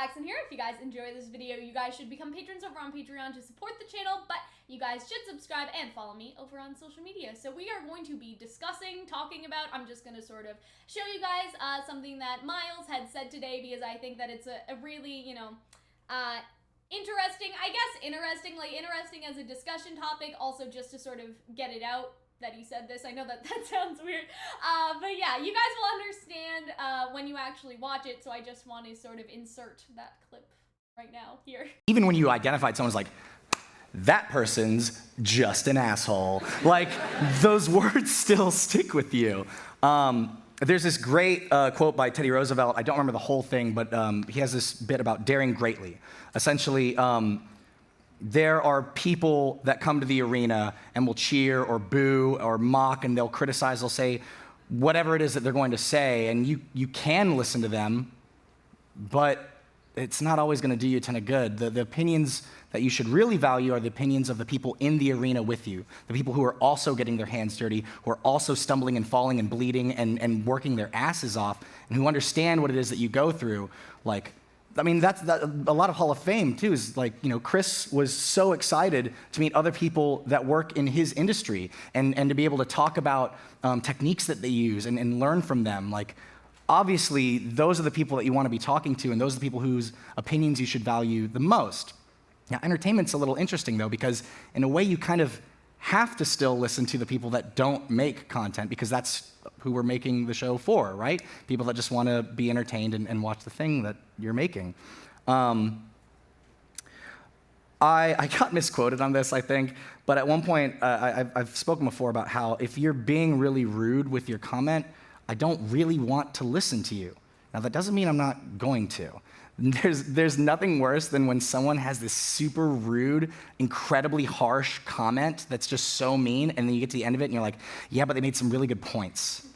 Calxiyn here. If you guys enjoy this video, you guys should become patrons over on Patreon to support the channel, but you guys should subscribe and follow me over on social media. So we are going to be talking about, I'm just going to sort of show you guys something that Miles had said today, because I think that it's a really, interesting, I guess interesting as a discussion topic, also just to sort of get it out that he said this. I know that sounds weird, but yeah, you guys will understand when you actually watch it, so I just want to sort of insert that clip right now here. Even when you identified someone's like, that person's just an asshole, like, those words still stick with you. There's this great quote by Teddy Roosevelt. I don't remember the whole thing, but he has this bit about daring greatly. Essentially, there are people that come to the arena and will cheer or boo or mock, and they'll criticize, they'll say whatever it is that they're going to say, and you can listen to them, but it's not always going to do you a ton of good. The opinions that you should really value are the opinions of the people in the arena with you, the people who are also getting their hands dirty, who are also stumbling and falling and bleeding and working their asses off, and who understand what it is that you go through. Like, I mean, that's a lot of Hall of Fame, too, is like, Chris was so excited to meet other people that work in his industry and to be able to talk about techniques that they use and learn from them. Like, obviously, those are the people that you want to be talking to, and those are the people whose opinions you should value the most. Now, entertainment's a little interesting, though, because in a way you kind of have to still listen to the people that don't make content, because that's who we're making the show for, right? People that just want to be entertained and watch the thing that you're making. I got misquoted on this, I think, but at one point, I've spoken before about how if you're being really rude with your comment, I don't really want to listen to you. Now, that doesn't mean I'm not going to. There's nothing worse than when someone has this super rude, incredibly harsh comment that's just so mean, and then you get to the end of it and you're like, yeah, but they made some really good points.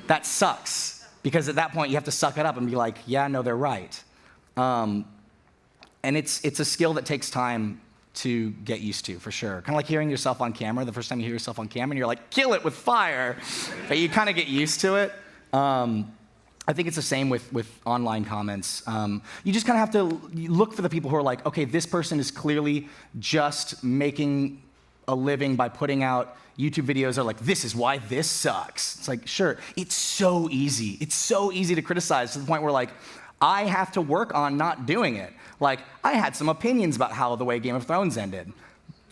That sucks, because at that point you have to suck it up and be like, yeah, no, they're right. And it's a skill that takes time to get used to, for sure. Kind of like hearing yourself on camera. The first time you hear yourself on camera and you're like, kill it with fire, but you kind of get used to it. I think it's the same with online comments. You just kind of have to look for the people who are like, okay, this person is clearly just making a living by putting out YouTube videos that are like, this is why this sucks. It's like, sure, it's so easy. It's so easy to criticize to the point where, like, I have to work on not doing it. Like, I had some opinions about how the way Game of Thrones ended,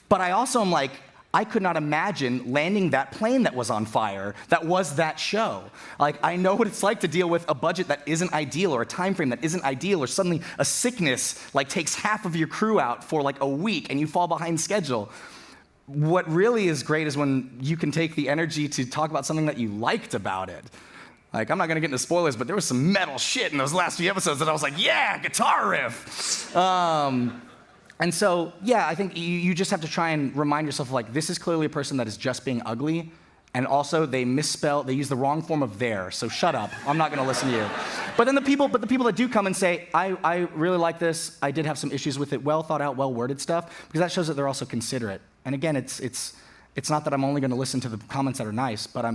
but I also am like, I could not imagine landing that plane that was on fire, that was that show. Like, I know what it's like to deal with a budget that isn't ideal, or a time frame that isn't ideal, or suddenly a sickness like takes half of your crew out for like a week and you fall behind schedule. What really is great is when you can take the energy to talk about something that you liked about it. Like, I'm not gonna get into spoilers, but there was some metal shit in those last few episodes that I was like, yeah, guitar riff. And so, yeah, I think you just have to try and remind yourself, like, this is clearly a person that is just being ugly, and also they use the wrong form of there, so shut up, I'm not gonna listen to you. But then the people that do come and say, I really like this, I did have some issues with it, well thought out, well worded stuff, because that shows that they're also considerate. And again, it's not that I'm only gonna listen to the comments that are nice, but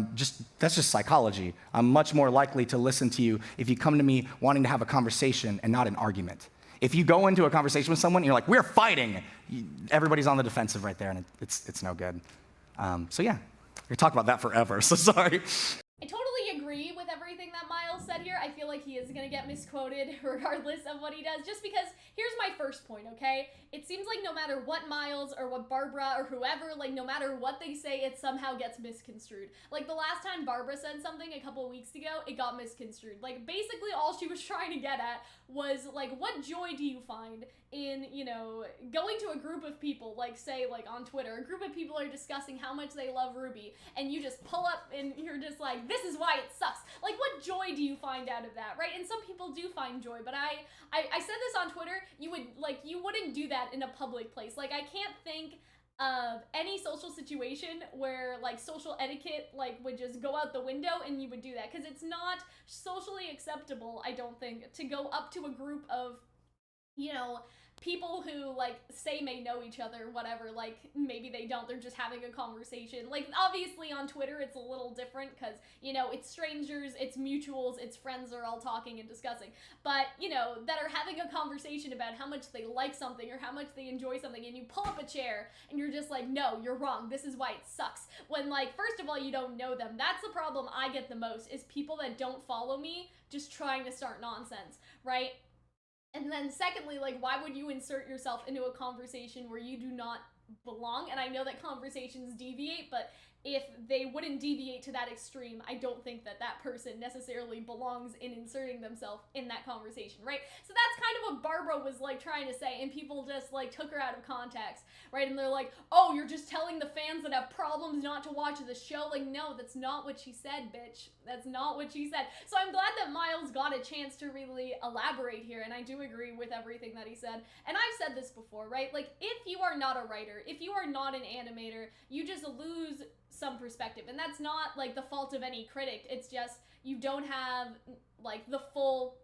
that's just psychology. I'm much more likely to listen to you if you come to me wanting to have a conversation and not an argument. If you go into a conversation with someone and you're like, we're fighting, everybody's on the defensive right there, and it's no good. So yeah, we could talk about that forever, so sorry. I totally agree with everything that Miles said here. I feel like he is going to get misquoted regardless of what he does, just because here's my first point, okay? It seems like no matter what Miles or what Barbara or whoever, like, no matter what they say, it somehow gets misconstrued. Like, the last time Barbara said something a couple weeks ago, it got misconstrued. Like, basically all she was trying to get at was, like, what joy do you find in, going to a group of people, like, say, like, on Twitter, a group of people are discussing how much they love RWBY, and you just pull up and you're just like, this is why it sucks. Like, what joy do you find out of that, right? And some people do find joy, but I said this on Twitter, you wouldn't do that in a public place. Like, I can't think of any social situation where, like, social etiquette, like, would just go out the window and you would do that, because it's not socially acceptable, I don't think, to go up to a group of you know, people who like say may know each other, whatever, like maybe they don't, they're just having a conversation. Like obviously on Twitter it's a little different because, you know, it's strangers, it's mutuals, it's friends are all talking and discussing. But, you know, that are having a conversation about how much they like something or how much they enjoy something, and you pull up a chair and you're just like, no, you're wrong, this is why it sucks. When, like, first of all, you don't know them. That's the problem I get the most, is people that don't follow me just trying to start nonsense, right? And then secondly, like, why would you insert yourself into a conversation where you do not belong? And I know that conversations deviate, but if they wouldn't deviate to that extreme, I don't think that that person necessarily belongs in inserting themselves in that conversation, right? So that's kind of what Barbara was like trying to say, and people just like took her out of context, right? And they're like, oh, you're just telling the fans that have problems not to watch the show. Like, no, that's not what she said, bitch. That's not what she said. So I'm glad that Miles got a chance to really elaborate here, and I do agree with everything that he said. And I've said this before, right? Like, if you are not a writer, if you are not an animator, you just lose some perspective, and that's not like the fault of any critic. It's just you don't have like the full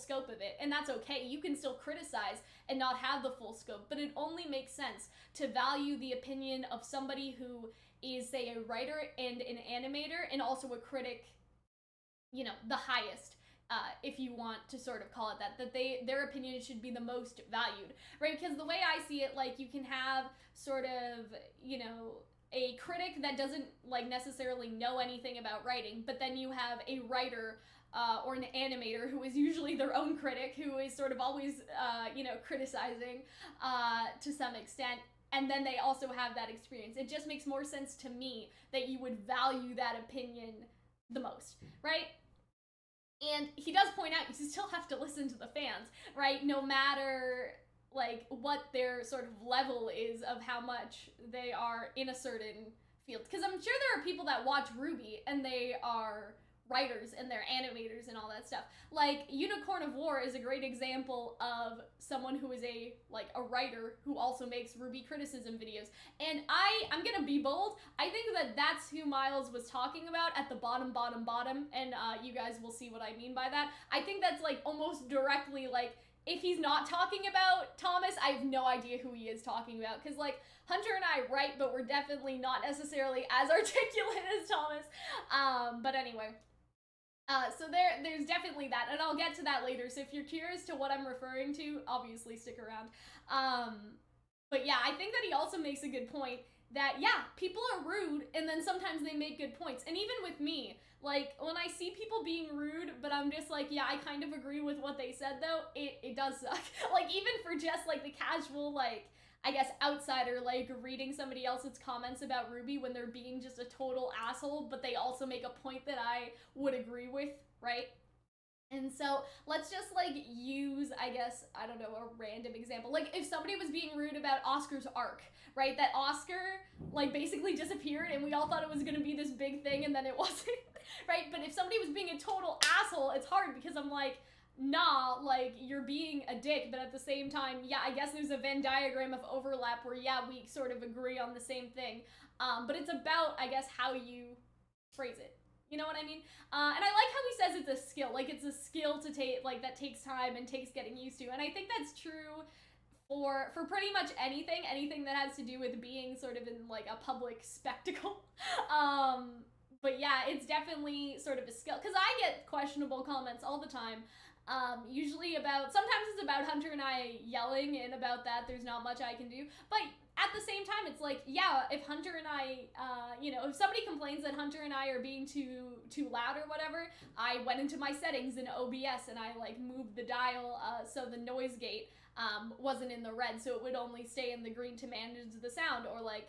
scope of it, and that's okay. You can still criticize and not have the full scope, but it only makes sense to value the opinion of somebody who is, say, a writer and an animator and also a critic, you know, the highest, if you want to sort of call it that their opinion should be the most valued, right? Because the way I see it, like, you can have sort of, you know, a critic that doesn't like necessarily know anything about writing, but then you have a writer or an animator who is usually their own critic, who is sort of always, you know, criticizing to some extent, and then they also have that experience. It just makes more sense to me that you would value that opinion the most, right? And he does point out you still have to listen to the fans, right? No matter like what their sort of level is of how much they are in a certain field. Because I'm sure there are people that watch RWBY and they are writers and they're animators and all that stuff. Like Unicorn of War is a great example of someone who is a writer who also makes RWBY criticism videos. And I'm gonna be bold. I think that that's who Miles was talking about at the bottom, and you guys will see what I mean by that. I think that's like almost directly like, if he's not talking about Thomas, I have no idea who he is talking about. Because, like, Hunter and I write, but we're definitely not necessarily as articulate as Thomas. But anyway. So there's definitely that. And I'll get to that later. So if you're curious to what I'm referring to, obviously stick around. But yeah, I think that he also makes a good point that, yeah, people are rude, and then sometimes they make good points. And even with me, like, when I see people being rude, but I'm just like, yeah, I kind of agree with what they said, though, it does suck. Like, even for just, like, the casual, like, I guess, outsider, like, reading somebody else's comments about RWBY when they're being just a total asshole, but they also make a point that I would agree with, right? And so let's just like use, I guess, I don't know, a random example. Like if somebody was being rude about Oscar's arc, right? That Oscar like basically disappeared and we all thought it was gonna be this big thing and then it wasn't, right? But if somebody was being a total asshole, it's hard because I'm like, nah, like you're being a dick, but at the same time, yeah, I guess there's a Venn diagram of overlap where, yeah, we sort of agree on the same thing. But it's about, I guess, how you phrase it. You know what I mean? And I like how he says it's a skill. Like, it's a skill to take, like, that takes time and takes getting used to. And I think that's true for pretty much anything that has to do with being sort of in, like, a public spectacle. But yeah, it's definitely sort of a skill. Because I get questionable comments all the time. Usually sometimes it's about Hunter and I yelling, and about that there's not much I can do. But at the same time, it's like, yeah, if Hunter and I, if somebody complains that Hunter and I are being too loud or whatever, I went into my settings in OBS and I like moved the dial so the noise gate wasn't in the red, so it would only stay in the green to manage the sound, or like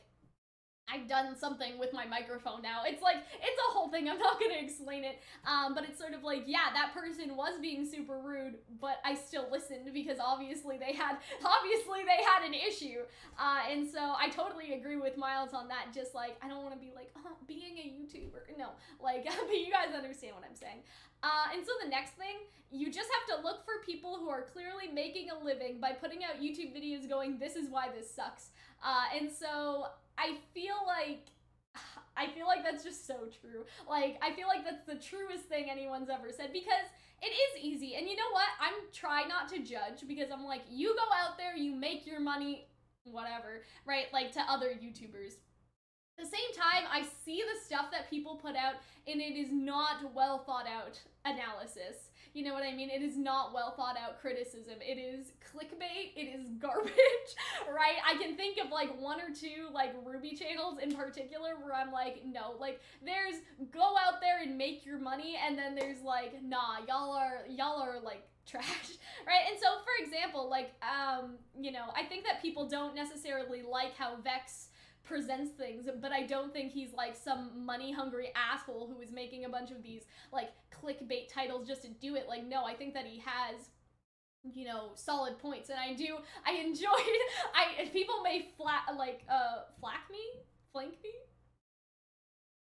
I've done something with my microphone now. It's like, it's a whole thing. I'm not going to explain it. But it's sort of like, yeah, that person was being super rude, but I still listened because obviously they had an issue. And so I totally agree with Miles on that. Just like, I don't want to be like, oh, being a YouTuber. No, like, but you guys understand what I'm saying. And so the next thing, you just have to look for people who are clearly making a living by putting out YouTube videos going, this is why this sucks. And so I feel like that's just so true. Like, I feel like that's the truest thing anyone's ever said, because It is easy. And you know what? I'm try not to judge because I'm like, you go out there, you make your money, whatever, right? Like to other YouTubers. At the same time, I see the stuff that people put out and it is not well thought out analysis. You know what I mean? It is not well thought out criticism. It is clickbait. It is garbage, right? I can think of like one or two like Ruby channels in particular where I'm like, no, like there's go out there and make your money, and then there's like, nah, y'all are like trash, right? And so for example, like you know, I think that people don't necessarily like how Vex presents things, but I don't think he's like some money hungry asshole who is making a bunch of these like clickbait titles just to do it. Like, no, I think that he has, you know, solid points, and I enjoyed, people may flank me.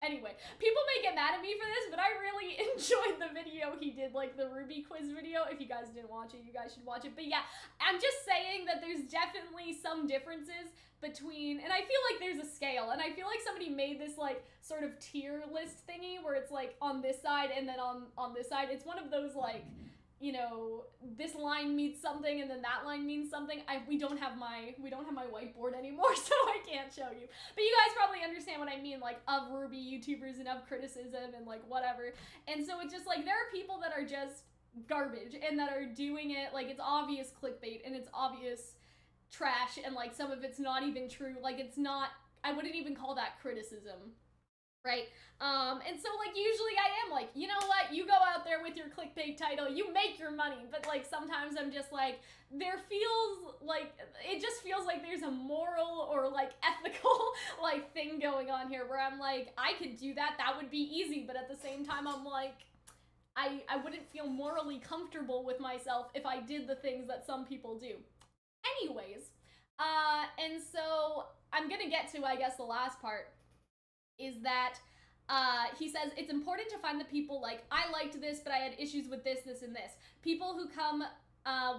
Anyway, people may get mad at me for this, but I really enjoyed the video he did, like the Ruby quiz video. If you guys didn't watch it, you guys should watch it. But yeah, I'm just saying that there's definitely some differences between, and I feel like there's a scale, and I feel like somebody made this like sort of tier list thingy where it's like on this side and then on this side. It's one of those like, you know, this line means something and then that line means something. We don't have my whiteboard anymore, so I can't show you. But you guys probably understand what I mean, like of Ruby YouTubers and of criticism and like whatever. And so it's just like there are people that are just garbage and that are doing it like it's obvious clickbait and it's obvious trash, and like some of it's not even true. Like it's not, I wouldn't even call that criticism. Right? And so like usually I am like, you know what, you go out there with your clickbait title, you make your money, but like sometimes I'm just like, it just feels like there's a moral or like ethical like thing going on here where I'm like, I could do that, that would be easy, but at the same time I'm like, I wouldn't feel morally comfortable with myself if I did the things that some people do. Anyways, and so I'm gonna get to, I guess, the last part, is that he says it's important to find the people like, I liked this, but I had issues with this, this, and this. People who come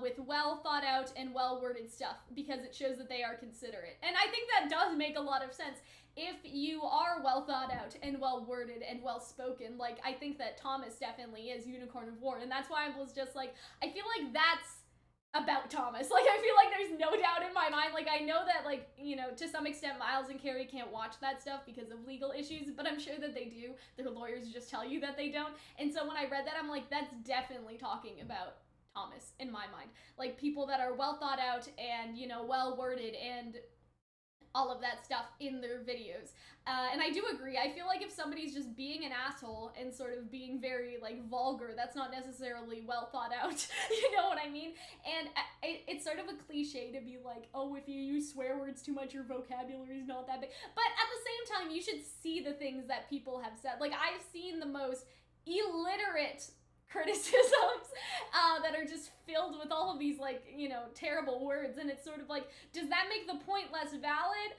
with well thought out and well worded stuff because it shows that they are considerate. And I think that does make a lot of sense. If you are well thought out and well worded and well spoken, like I think that Thomas definitely is Unicorn of War. And that's why I was just like, I feel like that's about Thomas. Like, I feel like there's no doubt in my mind. Like, I know that, like, you know, to some extent Miles and Carrie can't watch that stuff because of legal issues, but I'm sure that they do. Their lawyers just tell you that they don't. And so when I read that, I'm like, that's definitely talking about Thomas in my mind. Like, people that are well thought out and, you know, well worded and all of that stuff in their videos. And I do agree. I feel like if somebody's just being an asshole and sort of being very like vulgar, that's not necessarily well thought out. You know what I mean? And it's sort of a cliche to be like, oh, if you use swear words too much, your vocabulary is not that big. But at the same time, you should see the things that people have said. Like, I've seen the most illiterate criticisms that are just filled with all of these, like, you know, terrible words, and it's sort of like, does that make the point less valid?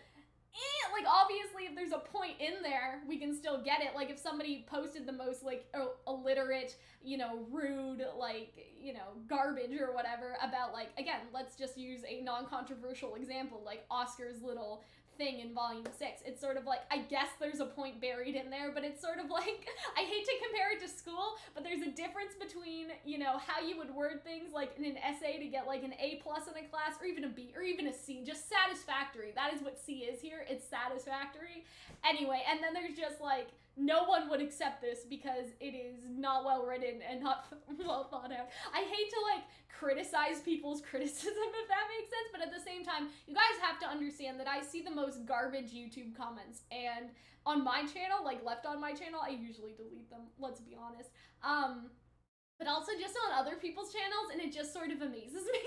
Like, obviously, if there's a point in there, we can still get it. Like, if somebody posted the most, like, illiterate, you know, rude, like, you know, garbage or whatever about, like, again, let's just use a non-controversial example, like Oscar's little thing in volume 6. It's sort of like, I guess there's a point buried in there, but it's sort of like, I hate to compare it to school, but there's a difference between, you know, how you would word things like in an essay to get like an A+ in a class, or even a B, or even a C, just satisfactory. That is what C is here. It's satisfactory. Anyway, and then there's just like, no one would accept this because it is not well written and not well thought out. I hate to like criticize people's criticism, if that makes sense, but at the same time, you guys have to understand that I see the most garbage YouTube comments, and on my channel, like left on my channel, I usually delete them, let's be honest. But also just on other people's channels, and it just sort of amazes me,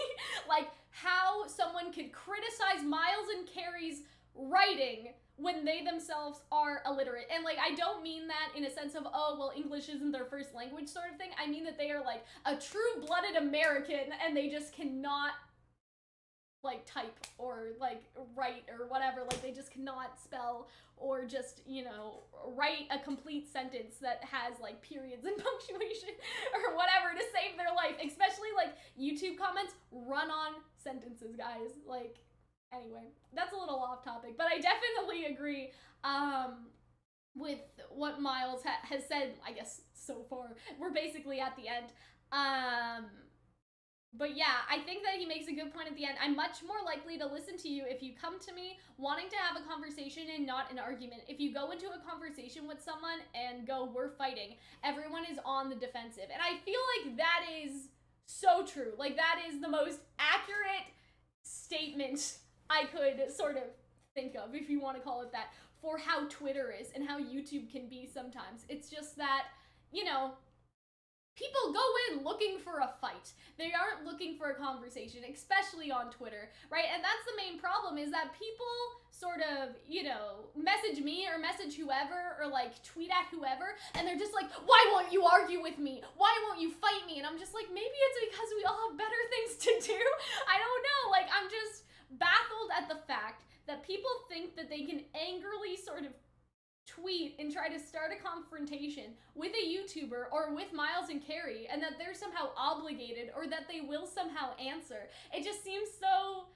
like how someone could criticize Miles and Carrie's writing when they themselves are illiterate. And like, I don't mean that in a sense of, oh, well, English isn't their first language sort of thing. I mean that they are like a true-blooded American and they just cannot like type or like write or whatever. Like, they just cannot spell or just, you know, write a complete sentence that has like periods and punctuation or whatever to save their life. Especially like YouTube comments run on sentences, guys. Like, anyway, that's a little off topic, but I definitely agree with what Miles has said, I guess, so far. We're basically at the end. But yeah, I think that he makes a good point at the end. I'm much more likely to listen to you if you come to me wanting to have a conversation and not an argument. If you go into a conversation with someone and go, we're fighting, everyone is on the defensive. And I feel like that is so true. Like, that is the most accurate statement I could sort of think of, if you want to call it that, for how Twitter is and how YouTube can be sometimes. It's just that, you know, people go in looking for a fight. They aren't looking for a conversation, especially on Twitter, right? And that's the main problem, is that people sort of, you know, message me or message whoever or like tweet at whoever, and they're just like, why won't you argue with me? Why won't you fight me? And I'm just like, maybe it's because we all have better things to do. I don't know. Like, I'm just baffled at the fact that people think that they can angrily sort of tweet and try to start a confrontation with a YouTuber or with Miles and Carrie, and that they're somehow obligated or that they will somehow answer. It just seems so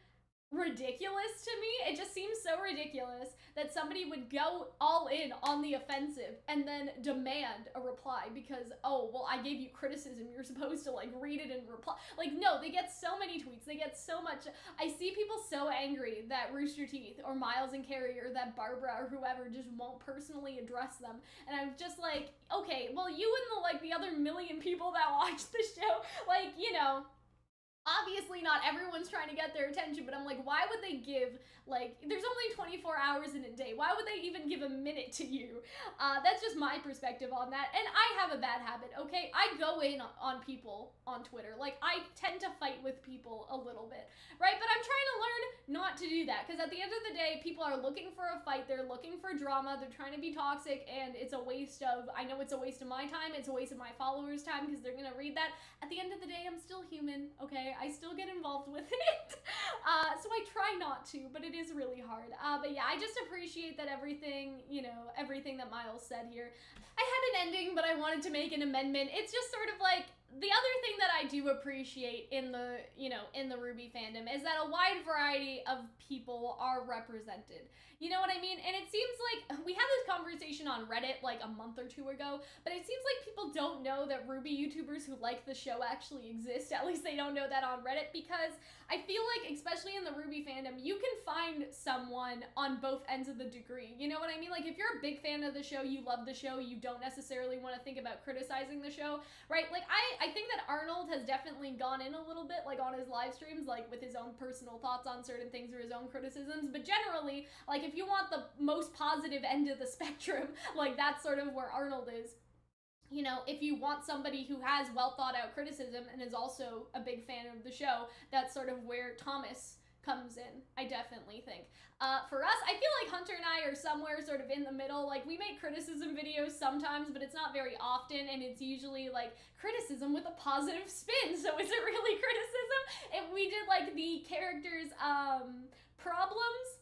ridiculous to me. It just seems so ridiculous that somebody would go all in on the offensive and then demand a reply because, oh, well, I gave you criticism, you're supposed to like read it and reply. Like, no, they get so many tweets, they get so much. I see people so angry that Rooster Teeth or Miles and Carrie or that Barbara or whoever just won't personally address them, and I'm just like, okay, well, you and the other million people that watch the show, like, you know, obviously not everyone's trying to get their attention, but I'm like, why would they give, like, there's only 24 hours in a day. Why would they even give a minute to you? That's just my perspective on that. And I have a bad habit, okay? I go in on people on Twitter. Like, I tend to fight with people a little bit, right? But I'm trying to learn not to do that, because at the end of the day, people are looking for a fight. They're looking for drama. They're trying to be toxic, and it's a waste of, I know it's a waste of my time. It's a waste of my followers' time, because they're gonna read that. At the end of the day, I'm still human, okay? I still get involved with it. So I try not to, but it is really hard. But yeah, I just appreciate that everything, you know, everything that Miles said here. I had an ending, but I wanted to make an amendment. It's just sort of like, the other thing that I do appreciate in the, you know, in the RWBY fandom is that a wide variety of people are represented. You know what I mean? And it seems like we had this conversation on Reddit like a month or two ago, but it seems like people don't know that RWBY YouTubers who like the show actually exist. At least they don't know that on Reddit, because I feel like, especially in the RWBY fandom, you can find someone on both ends of the degree. You know what I mean? Like, if you're a big fan of the show, you love the show, you don't necessarily want to think about criticizing the show, right? Like, I think that Arnold has definitely gone in a little bit, like, on his live streams, like, with his own personal thoughts on certain things or his own criticisms, but generally, like, if you want the most positive end of the spectrum, like, that's sort of where Arnold is. You know, if you want somebody who has well thought out criticism and is also a big fan of the show, that's sort of where Thomas comes in, I definitely think. For us, I feel like Hunter and I are somewhere sort of in the middle. Like, we make criticism videos sometimes, but it's not very often, and it's usually like criticism with a positive spin. So is it really criticism? If we did like the characters' problems,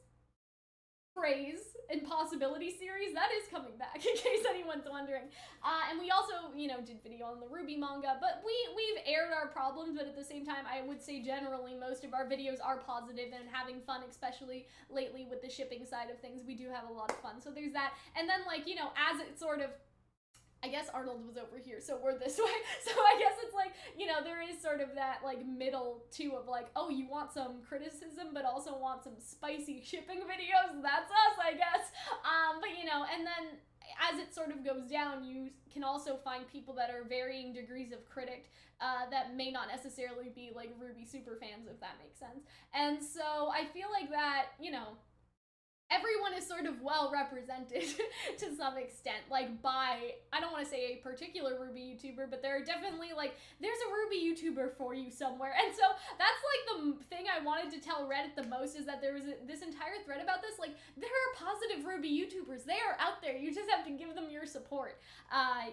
praise, and possibility series, that is coming back, in case anyone's wondering. And we also, you know, did video on the RWBY manga, but we've aired our problems, but at the same time, I would say generally most of our videos are positive and having fun, especially lately with the shipping side of things. We do have a lot of fun, so there's that. And then, like, you know, as it sort of, I guess Arnold was over here, so we're this way. So I guess it's like, you know, there is sort of that like middle too of like, oh, you want some criticism, but also want some spicy shipping videos. That's us, I guess. But you know, and then as it sort of goes down, you can also find people that are varying degrees of critic that may not necessarily be like RWBY super fans, if that makes sense. And so I feel like that, you know, everyone is sort of well represented to some extent, like by, I don't want to say a particular RWBY YouTuber, but there are definitely like, there's a RWBY YouTuber for you somewhere. And so that's like the thing I wanted to tell Reddit the most, is that there was this entire thread about this, like, there are positive RWBY YouTubers, they are out there, you just have to give them your support,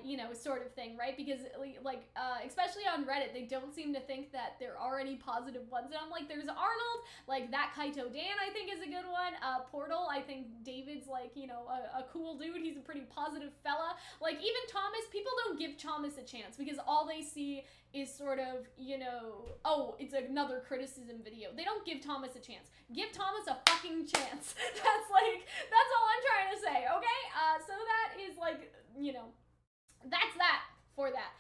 you know, sort of thing, right? Because like, especially on Reddit, they don't seem to think that there are any positive ones. And I'm like, there's Arnold, like that Kaito Dan I think is a good one, Portal, I think David's like, you know, a cool dude. He's a pretty positive fella. Like, even Thomas, people don't give Thomas a chance because all they see is sort of, you know, oh, it's another criticism video. They don't give Thomas a chance. Give Thomas a fucking chance. That's all I'm trying to say, okay? So that is like, you know, that's that for that.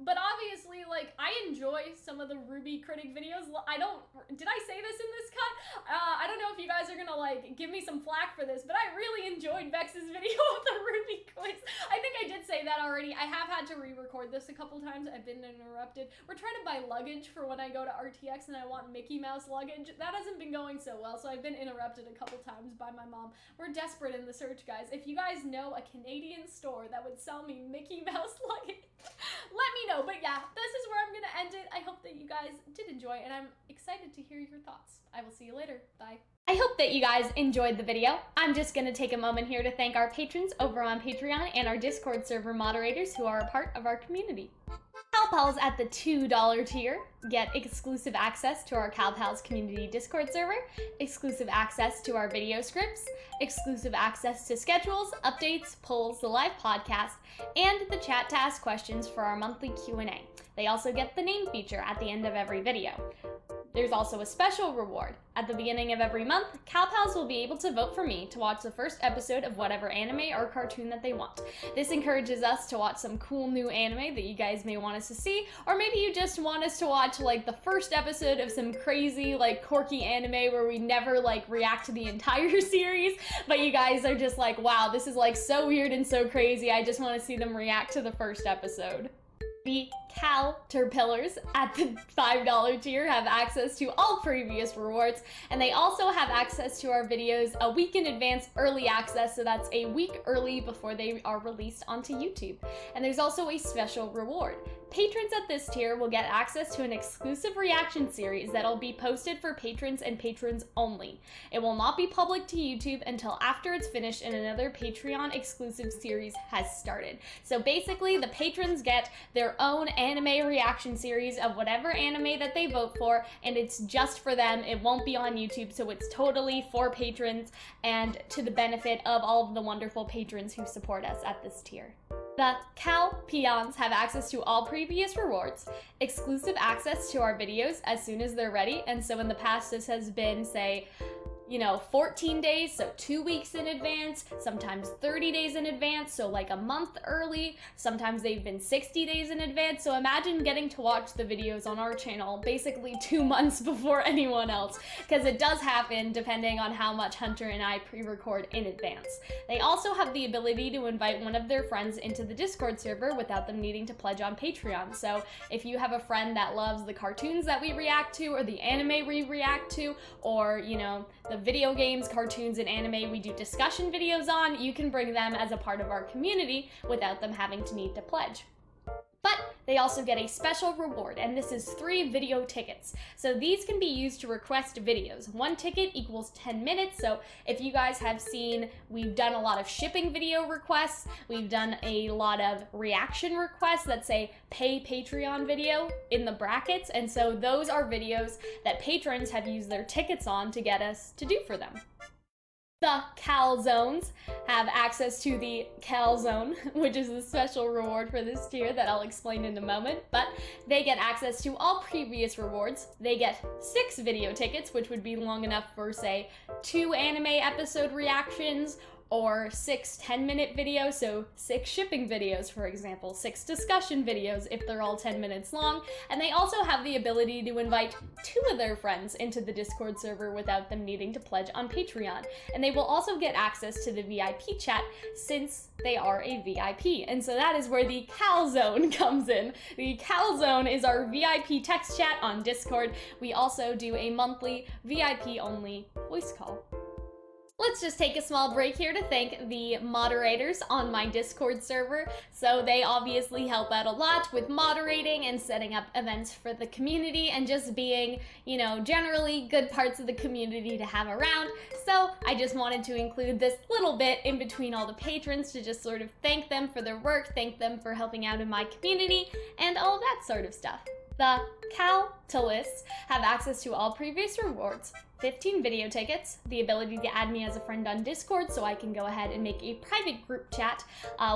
But obviously, like, I enjoy some of the RWBY critic videos. Did I say this in this cut? I don't know if you guys are gonna, like, give me some flack for this, but I really enjoyed Vex's video of the RWBY quiz. I think I did say that already. I have had to re-record this a couple times. I've been interrupted. We're trying to buy luggage for when I go to RTX and I want Mickey Mouse luggage. That hasn't been going so well, so I've been interrupted a couple times by my mom. We're desperate in the search, guys. If you guys know a Canadian store that would sell me Mickey Mouse luggage, let me know. But yeah, this is where I'm gonna end it. I hope that you guys did enjoy, and I'm excited to hear your thoughts. I will see you later. Bye. I hope that you guys enjoyed the video. I'm just gonna take a moment here to thank our patrons over on Patreon and our Discord server moderators who are a part of our community. CalPals at the $2 tier get exclusive access to our CalPals community Discord server, exclusive access to our video scripts, exclusive access to schedules, updates, polls, the live podcast, and the chat to ask questions for our monthly Q&A. They also get the name feature at the end of every video. There's also a special reward. At the beginning of every month, CalPals will be able to vote for me to watch the first episode of whatever anime or cartoon that they want. This encourages us to watch some cool new anime that you guys may want us to see, or maybe you just want us to watch like the first episode of some crazy like quirky anime where we never like react to the entire series, but you guys are just like, wow, this is like so weird and so crazy, I just want to see them react to the first episode. The Calterpillars at the $5 tier have access to all previous rewards, and they also have access to our videos a week in advance, early access, so that's a week early before they are released onto YouTube. And there's also a special reward. Patrons at this tier will get access to an exclusive reaction series that'll be posted for patrons and patrons only. It will not be public to YouTube until after it's finished and another Patreon exclusive series has started. So basically, the patrons get their own anime reaction series of whatever anime that they vote for, and it's just for them. It won't be on YouTube, so it's totally for patrons and to the benefit of all of the wonderful patrons who support us at this tier. The Cal Peons have access to all previous rewards, exclusive access to our videos as soon as they're ready, and so in the past this has been, say, 14 days, so 2 weeks in advance, sometimes 30 days in advance, so like a month early, sometimes they've been 60 days in advance, so imagine getting to watch the videos on our channel basically 2 months before anyone else, because it does happen depending on how much Hunter and I pre-record in advance. They also have the ability to invite one of their friends into the Discord server without them needing to pledge on Patreon, so if you have a friend that loves the cartoons that we react to, or the anime we react to, or, the video games, cartoons, and anime we do discussion videos on, you can bring them as a part of our community without them having to need to pledge. But they also get a special reward, and this is 3 video tickets. So these can be used to request videos. 1 ticket equals 10 minutes, so if you guys have seen, we've done a lot of shipping video requests, we've done a lot of reaction requests that say pay Patreon video in the brackets, and so those are videos that patrons have used their tickets on to get us to do for them. The Calzones have access to the Calzone, which is a special reward for this tier that I'll explain in a moment, but they get access to all previous rewards. They get 6 video tickets, which would be long enough for, say, 2 anime episode reactions, or 6 10-minute videos, so 6 shipping videos, for example, 6 discussion videos if they're all 10 minutes long, and they also have the ability to invite 2 of their friends into the Discord server without them needing to pledge on Patreon. And they will also get access to the VIP chat since they are a VIP, and so that is where the Calzone comes in. The Calzone is our VIP text chat on Discord. We also do a monthly VIP-only voice call. Let's just take a small break here to thank the moderators on my Discord server. So they obviously help out a lot with moderating and setting up events for the community and just being, generally good parts of the community to have around. So I just wanted to include this little bit in between all the patrons to just sort of thank them for their work, thank them for helping out in my community, and all that sort of stuff. The Caltalists have access to all previous rewards, 15 video tickets, the ability to add me as a friend on Discord so I can go ahead and make a private group chat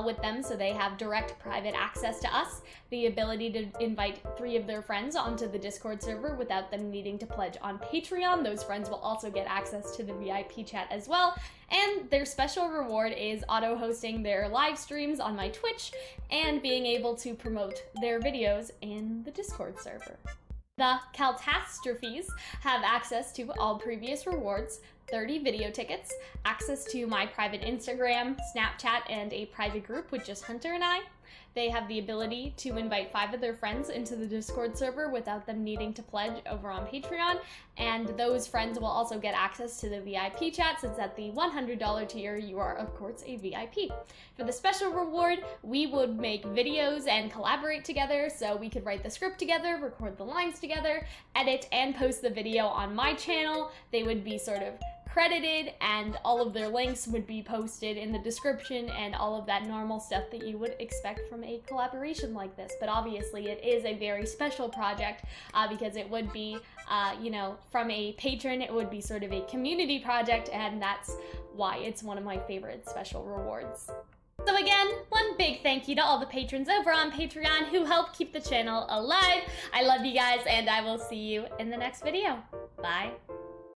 with them so they have direct private access to us, the ability to invite 3 of their friends onto the Discord server without them needing to pledge on Patreon. Those friends will also get access to the VIP chat as well. And their special reward is auto-hosting their live streams on my Twitch and being able to promote their videos in the Discord server. The Catastrophes have access to all previous rewards, 30 video tickets, access to my private Instagram, Snapchat, and a private group with just Hunter and I. They have the ability to invite 5 of their friends into the Discord server without them needing to pledge over on Patreon, and those friends will also get access to the VIP chat since at the $100 tier you are of course a VIP. For the special reward, we would make videos and collaborate together, so we could write the script together, record the lines together, edit and post the video on my channel. They would be sort of credited and all of their links would be posted in the description and all of that normal stuff that you would expect from a collaboration like this. But obviously it is a very special project because it would be, you know, from a patron, it would be sort of a community project, and that's why it's one of my favorite special rewards. So again, one big thank you to all the patrons over on Patreon who help keep the channel alive. I love you guys, and I will see you in the next video. Bye.